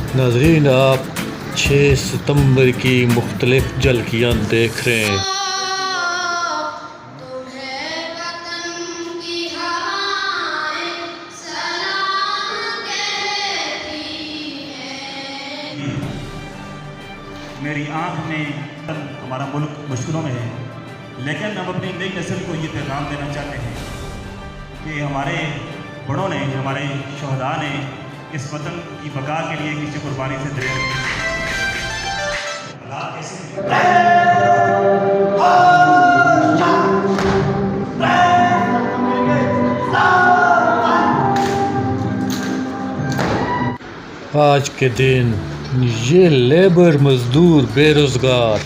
नाज़रीन, आप 6 सितंबर की मुख्तलिफ झलकियाँ देख रहे हैं। मेरी आँख में हमारा मुल्क मुश्किलों में है, लेकिन हम अपनी नई नस्ल को ये पैगाम देना चाहते हैं कि हमारे बड़ों ने, हमारे शहदा ने इस वतन की बका के लिए किसी कुर्बानी से दरिया आज के दिन ये लेबर मजदूर बेरोज़गार।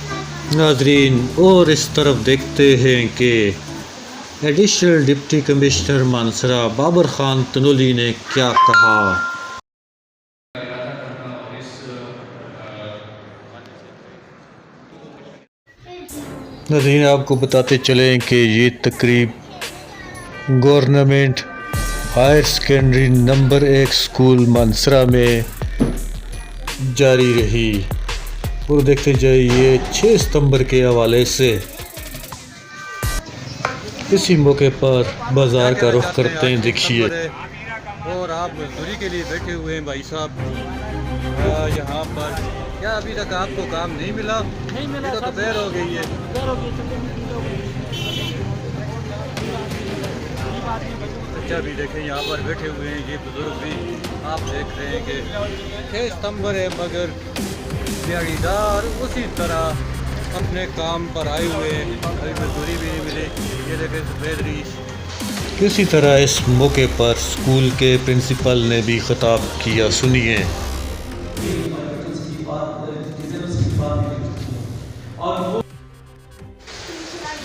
नाजरीन, और इस तरफ देखते हैं कि एडिशनल डिप्टी कमिश्नर मानसरा बाबर खान तनोली ने क्या कहा। नाज़रीन, आपको बताते चलें कि ये तकरीब government higher secondary number 1 school Mansehra में जारी रही। और देखते जाइए 6 सितंबर के हवाले से इसी मौके पर बाजार का रुख करते हैं। देखिए, और आप मजदूरी के लिए बैठे हुए हैं भाई साहब यहाँ पर। क्या अभी तक आपको काम नहीं मिला? नहीं मिला, तो देर हो गई है। अच्छा, भी देखें यहाँ पर बैठे हुए हैं ये बुजुर्ग भी। आप देख रहे हैं कि 6 सितंबर है मगर दिहाड़ीदार उसी तरह अपने काम पर आए हुए हैं। अभी मजदूरी भी नहीं मिली। ये देखें सफ़ेद रीश। किसी तरह इस मौके पर स्कूल के प्रिंसिपल ने भी खिताब किया, सुनिए।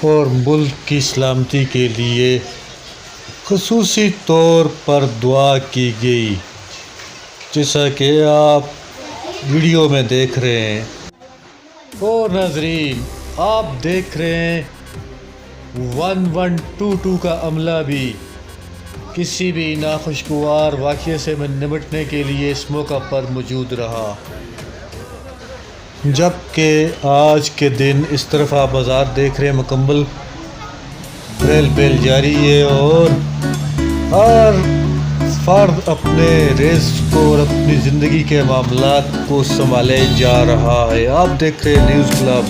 और मुल्क की सलामती के लिए ख़ुसूसी तौर पर दुआ की गई, जैसा कि आप वीडियो में देख रहे हैं। और नाज़रीन, आप देख रहे हैं 1122 का अमला भी किसी भी नाखुशगवार वाक़ये से निपटने के लिए इस मौका पर मौजूद रहा। जबकि आज के दिन इस तरफ आप बाज़ार देख रहे हैं, मुकम्मल रेल बेल जारी है और हर फर्द अपने रिज़्क़ को और अपनी ज़िंदगी के मामलात को संभाले जा रहा है। आप देख रहे हैं न्यूज़ क्लब।